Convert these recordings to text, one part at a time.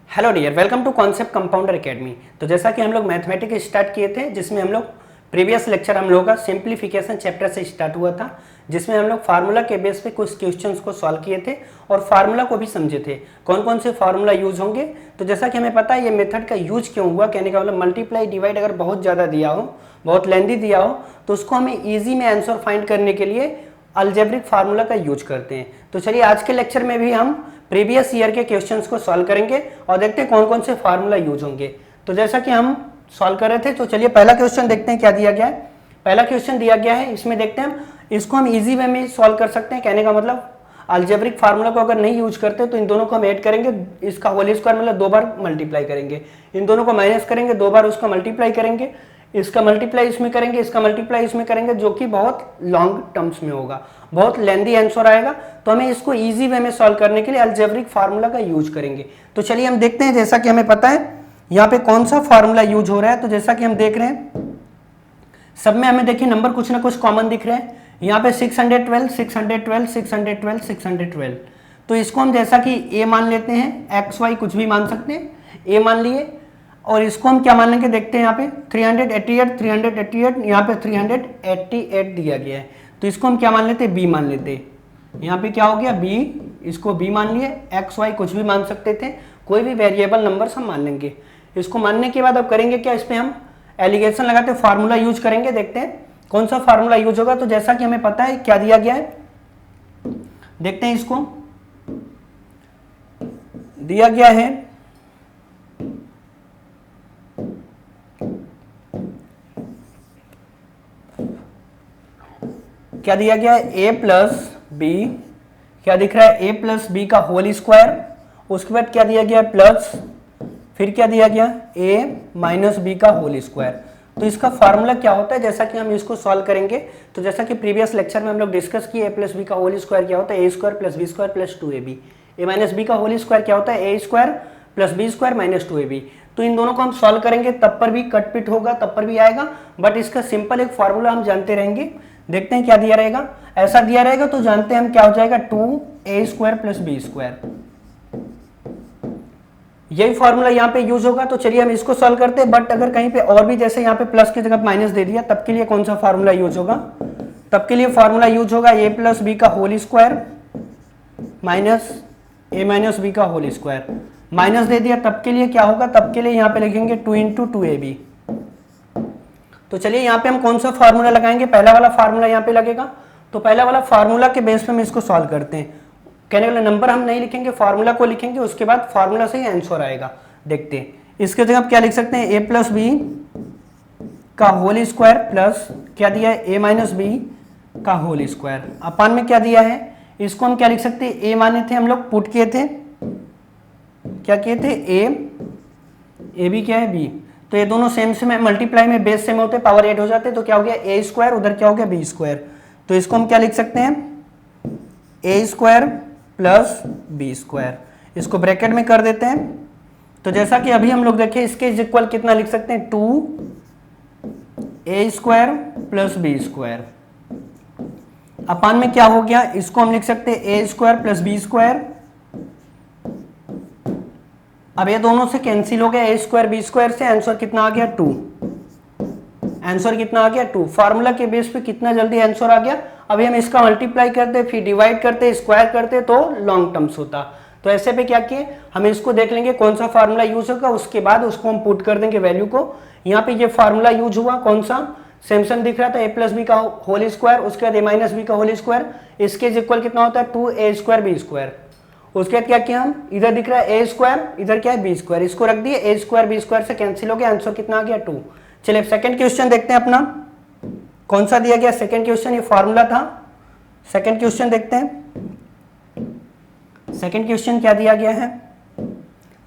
Hello dear, welcome to concept compounder academy. तो जैसा कि हम लोग मैथमेटिक्स स्टार्ट किए थे, जिसमें हम लोग प्रीवियस लेक्चर हम लोगों का सिंप्लीफिकेशन चैप्टर से स्टार्ट हुआ था, जिसमें हम लोग फार्मूला के बेस पे कुछ क्वेश्चंस को सॉल्व किए थे और फार्मूला को भी समझे थे, कौन कौन से फार्मूला यूज होंगे। तो जैसा कि हमें पता है ये मेथड का यूज क्यों हुआ, कहने का मतलब मल्टीप्लाई डिवाइड अगर बहुत ज़्यादा दिया हो, बहुत लेंदी दिया हो, तो उसको हमें ईजी में आंसर फाइंड करने के लिए अलजेब्रिक फार्मूला का यूज करते हैं। तो चलिए आज के लेक्चर में भी हम प्रीवियस ईयर के क्वेश्चंस को सॉल्व करेंगे और देखते हैं कौन कौन से फार्मूला यूज होंगे। तो जैसा कि हम सॉल्व कर रहे थे, तो चलिए पहला क्वेश्चन देखते हैं क्या दिया गया है। पहला क्वेश्चन दिया गया है, इसमें देखते हैं इसको हम इजी वे में सॉल्व कर सकते हैं। कहने का मतलब अलजेब्रिक फार्मूला को अगर नहीं यूज करते तो इन दोनों को हम ऐड करेंगे, इसका होल स्क्वायर मतलब 2 बार मल्टीप्लाई करेंगे, इन दोनों को माइनस करेंगे, 2 बार उसका मल्टीप्लाई करेंगे, इसका मल्टीप्लाई इसमें करेंगे, इसका मल्टीप्लाई इसमें करेंगे, जो कि बहुत लॉन्ग टर्म्स में होगा, बहुत लेंदी आंसर आएगा। तो हमें इसको इजी वे में सॉल्व करने के लिए अलजेब्रिक फार्मूला का यूज करेंगे। तो चलिए हम देखते हैं, जैसा कि हमें पता है यहाँ पे कौन सा फार्मूला यूज हो रहा है। तो जैसा कि हम देख रहे हैं सब में हमें देखिए नंबर कुछ ना कुछ कॉमन दिख रहे हैं। यहाँ पे 612, 612, 612, 612। तो इसको हम जैसा कि a मान लेते हैं, x y कुछ भी मान सकते हैं, a मान लिए, और इसको हम क्या मान लेंगे देखते हैं। यहाँ पे 388, 388, यहाँ पे 388 दिया गया है, तो इसको हम क्या मान लेते हैं, b मान लेते हैं। यहाँ पे क्या हो गया b, इसको b मान लिए, x y कुछ भी मान सकते थे, कोई भी वेरिएबल नंबर हम मान लेंगे। इसको मानने के बाद अब करेंगे क्या, इस पर हम एलिगेशन लगाते फार्मूला यूज करेंगे, देखते हैं कौन सा फार्मूला यूज होगा। तो जैसा कि हमें पता है क्या दिया गया है, देखते हैं। इसको दिया गया है क्या दिया गया है, a प्लस बी, क्या दिख रहा है, a प्लस बी का होल स्क्वायर, उसके बाद क्या दिया गया प्लस, फिर क्या दिया गया a माइनस बी का होल स्क्वायर। तो इसका फार्मूला क्या होता है, जैसा कि हम इसको सॉल्व करेंगे, तो जैसा कि प्रीवियस लेक्चर में हम लोग डिस्कस किए, a प्लस बी का होल स्क्वायर क्या होता है, a square plus B square plus 2ab, a minus B का होल स्क्वायर क्या होता है, a square plus B square minus 2ab। तो इन दोनों को हम सॉल्व करेंगे, तब पर भी कट पिट होगा, तब पर भी आएगा, बट इसका सिंपल एक फार्मूला हम जानते रहेंगे। देखते हैं क्या दिया रहेगा, ऐसा दिया रहेगा तो जानते हैं हम क्या हो जाएगा, 2a square plus B square, यही फॉर्मूला यहाँ पे यूज होगा। तो चलिए हम इसको सॉल्व करते हैं, बट अगर कहीं पे और भी, जैसे यहाँ पे प्लस की जगह माइनस दे दिया, तब के लिए कौन सा फार्मूला यूज होगा, तब के लिए फार्मूला यूज होगा a प्लस बी का whole square minus a minus B का होल स्क्वायर। माइनस दे दिया तब के लिए क्या होगा, तब के लिए यहाँ पे लिखेंगे 2 इंटू 2ab। तो चलिए यहाँ पे हम कौन सा फार्मूला लगाएंगे, पहला वाला फार्मूला यहाँ पे लगेगा। तो पहला वाला फार्मूला के बेस पे हम इसको सॉल्व करते हैं। कहने वाला नंबर हम नहीं लिखेंगे, फार्मूला को लिखेंगे, उसके बाद फार्मूला से ही आंसर आएगा। देखते हैं इसके जगह क्या लिख सकते हैं, a प्लस बी का होल स्क्वायर प्लस क्या दिया है, a माइनस बी का होल स्क्वायर, अपान में क्या दिया है, इसको हम क्या लिख सकते हैं, a माने थे हम लोग, पुट किए थे, क्या किए थे, a भी क्या है b, तो ये दोनों सेम से मल्टीप्लाई में बेस सेम होते, पावर 8 हो जाते, तो क्या हो गया a स्क्वायर, उधर क्या हो गया b स्क्वायर। तो इसको हम क्या लिख सकते हैं, a square plus B square, इसको ब्रैकेट में कर देते हैं। तो जैसा कि अभी हम लोग देखें, इसके इक्वल कितना लिख सकते हैं, 2a square plus B square, upon में क्या हो गया, इसको हम लिख सकते हैं a square plus B square. अब ये दोनों से कैंसिल हो गया, a स्क्वायर बी स्क्वायर से, आंसर कितना आ गया 2, आंसर कितना आ गया 2। फार्मूला के बेस पे कितना जल्दी आंसर आ गया। अभी हम इसका मल्टीप्लाई करते, फिर डिवाइड करते, स्क्वायर करते तो लॉन्ग टर्म्स होता। तो ऐसे पे क्या किए, हम इसको देख लेंगे कौन सा फार्मूला यूज होगा, उसके बाद उसको हम पुट कर देंगे वैल्यू को। यहाँ पे ये फार्मूला यूज हुआ कौन सा, सैमसंग दिख रहा था, a प्लस बी का होल स्क्वायर, उसके बाद a माइनस बी का होल स्क्वायर, इसके इक्वल कितना होता है 2a स्क्वायर बी स्क्वायर। उसके बाद क्या किया हम, इधर दिख रहा है a स्क्वायर, इधर क्या है b स्क्वायर, इसको रख दिए, a स्क्वायर बी स्क्वायर से कैंसिल हो गया, आंसर कितना आ गया 2। चलिए सेकंड क्वेश्चन देखते हैं अपना, कौन सा दिया गया सेकंड क्वेश्चन, ये फार्मूला था। सेकंड क्वेश्चन देखते हैं, सेकंड क्वेश्चन क्या दिया गया है,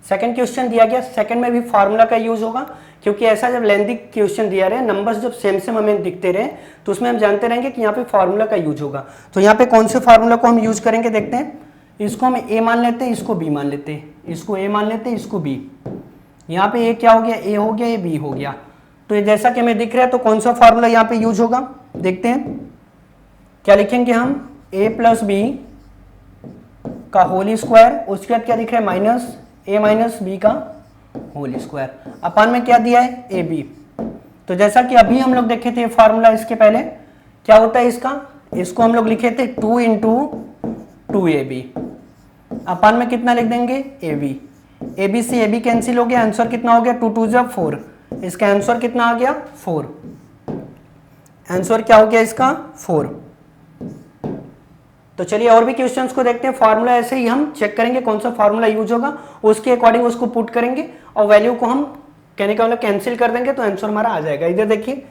सेकंड क्वेश्चन दिया गया, सेकंड में भी फार्मूला का यूज होगा, क्योंकि ऐसा जब लेंथी क्वेश्चन दिया रहे, नंबर्स जब सेम सेम हमें दिखते रहे, तो उसमें हम जानते रहेंगे कि यहाँ पे फार्मूला का यूज होगा। तो यहाँ पे कौन से फार्मूला को हम यूज करेंगे, देखते हैं। इसको हम a मान लेते हैं, इसको b मान लेते हैं, इसको a मान लेते हैं, इसको b। यहाँ पे a क्या हो गया, a हो गया, ये b हो गया। तो ये जैसा कि हमें दिख रहा है, तो कौन सा फार्मूला यहाँ पे यूज होगा, देखते हैं क्या लिखेंगे हम, a प्लस बी का होल स्क्वायर, उसके बाद क्या दिख रहा है माइनस a माइनस बी का होल स्क्वायर अपन में क्या दिया है ए बी। तो जैसा कि अभी हम लोग देखे थे फॉर्मूला, इसके पहले क्या होता है इसका, इसको हम लोग लिखे थे 2 इंटू 2ab, अपन में कितना लिख देंगे ए बी, ए बी से ए बी कैंसिल हो गया, आंसर कितना हो गया 2 2 जा 4, इसका आंसर कितना आ गया 4, आंसर क्या हो गया इसका 4। तो चलिए और भी क्वेश्चंस को देखते हैं। फार्मूला ऐसे ही हम चेक करेंगे कौन सा फार्मूला यूज होगा, उसके अकॉर्डिंग उसको पुट करेंगे और वैल्यू को हम कहने का मतलब कैंसिल कर देंगे तो आंसर हमारा आ जाएगा। इधर देखिए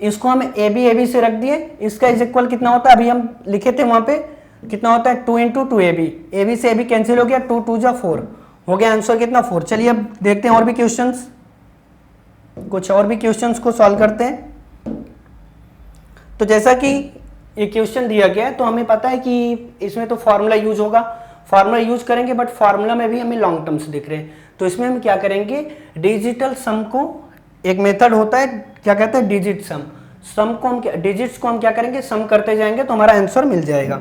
इसको हम ए बी से रख दिए, इसका इज इक्वल कितना होता है अभी हम लिखे थे वहां पे कितना होता है 2 इंटू 2ab, ए बी से ए बी कैंसिल हो गया 2 2 जा 4 हो गया, आंसर कितना 4। चलिए अब देखते हैं और भी क्वेश्चंस, कुछ और भी क्वेश्चंस को सॉल्व करते हैं। तो जैसा कि ये क्वेश्चन दिया गया है तो हमें पता है कि इसमें तो फार्मूला यूज होगा, फार्मूला यूज करेंगे, बट फार्मूला में भी हमें लॉन्ग टर्म्स दिख रहे हैं। तो इसमें हम क्या करेंगे, डिजिटल सम को, एक मेथड होता है क्या कहते हैं डिजिट सम, सम को हम डिजिट्स को हम क्या करेंगे सम करते जाएंगे तो हमारा आंसर मिल जाएगा।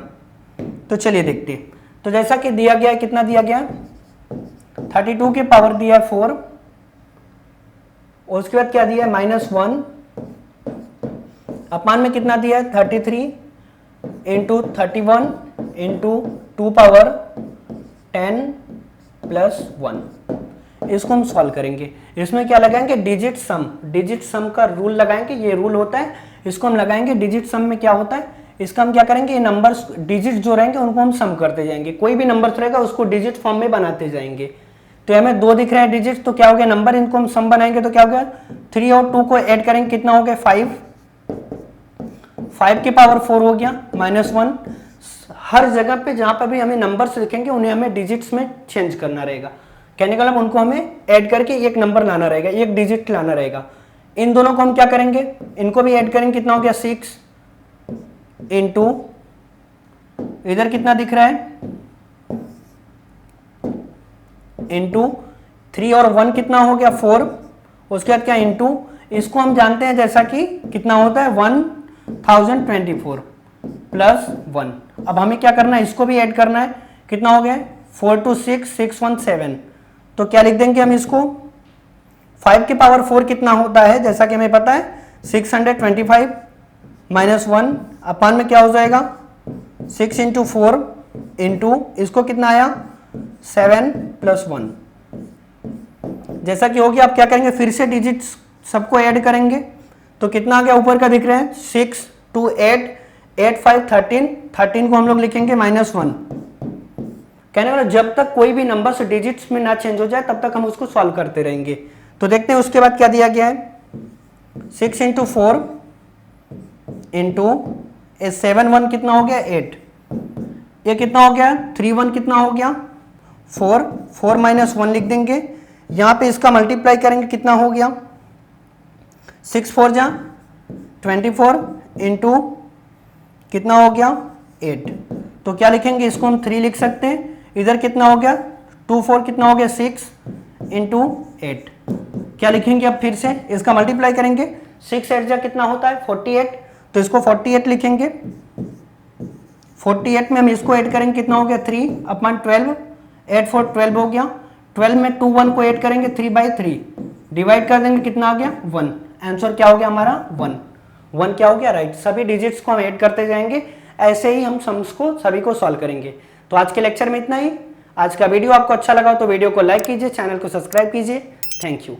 तो चलिए देखते हैं। तो जैसा कि दिया गया है, कितना दिया गया 32 के पावर दिया है 4, और उसके बाद क्या दिया है -1, अपान में कितना दिया है 33 इंटू 31 इंटू 2 पावर 10 प्लस 1। इसको हम सॉल्व करेंगे। इसमें क्या लगाएंगे डिजिट सम का रूल लगाएंगे, ये रूल होता है, इसको हम लगाएंगे। डिजिट सम में क्या होता है, इसका हम क्या करेंगे, ये नंबर्स डिजिट जो रहेंगे उनको हम सम करते जाएंगे, कोई भी नंबर्स रहेगा उसको डिजिट फॉर्म में बनाते जाएंगे। तो हमें 2 दिख रहे हैं डिजिट, तो क्या हो गया नंबर, इनको हम सम बनाएंगे तो क्या हो गया 3 और 2 को ऐड करेंगे कितना हो गया 5 के पावर 4 हो गया -1। हर जगह पे जहां पर भी हमें नंबर्स लिखेंगे उन्हें हमें डिजिट्स में चेंज करना रहेगा, कहने का मतलब उनको हमें ऐड करके एक नंबर लाना रहेगा, एक डिजिट लाना रहेगा। इन दोनों को हम क्या करेंगे, इनको भी ऐड करेंगे, कितना हो गया 6 इंटू, इधर कितना दिख रहा है इंटू 3 और 1 कितना हो गया 4, उसके बाद क्या इंटू, इसको हम जानते हैं जैसा कि कितना होता है 1024 प्लस 1। अब हमें क्या करना है, इसको भी ऐड करना है, कितना हो गया 4 2 6 617। तो क्या लिख देंगे हम इसको, 5 के पावर 4 कितना होता है, जैसा कि हमें पता है 625 -1 अपान में क्या हो जाएगा 6 इंटू 4 इंटू इसको कितना आया 7 प्लस 1। जैसा कि हो गया, आप क्या करेंगे फिर से डिजिट्स सबको ऐड करेंगे, तो कितना आ गया ऊपर का दिख रहे हैं 6 2 8 8 5 13 को हम लोग लिखेंगे -1। कहने वाला जब तक कोई भी नंबर से डिजिट्स में ना चेंज हो जाए तब तक हम उसको सॉल्व करते रहेंगे। तो देखते हैं उसके बाद क्या दिया गया है, 6 इंटू 4 इंटू 7 1 कितना हो गया 8, ये कितना हो गया 3 1 कितना हो गया 4 4 -1 लिख देंगे, यहां पे इसका मल्टीप्लाई करेंगे कितना हो गया 6 4 जा 24 इंटू कितना हो गया 8। तो क्या लिखेंगे, इसको हम 3 लिख सकते हैं, इधर कितना हो गया 2 4 कितना हो गया 6 इंटू 8। क्या लिखेंगे अब फिर से इसका मल्टीप्लाई करेंगे, 6 8 जा कितना होता है 48, तो इसको 48 लिखेंगे। 48 में हम इसको ऐड करेंगे कितना हो गया 3 अपॉन 12, 8 4 12 हो गया। 12 में 2 1 को ऐड करेंगे 3/3 डिवाइड कर देंगे कितना आ गया 1। आंसर क्या हो गया हमारा 1 क्या हो गया राइट। सभी डिजिट्स को हम ऐड करते जाएंगे, ऐसे ही हम सम्स को सभी को सॉल्व करेंगे। तो आज के लेक्चर में इतना ही। आज का वीडियो आपको अच्छा लगा तो वीडियो को लाइक कीजिए, चैनल को सब्सक्राइब कीजिए। Thank you.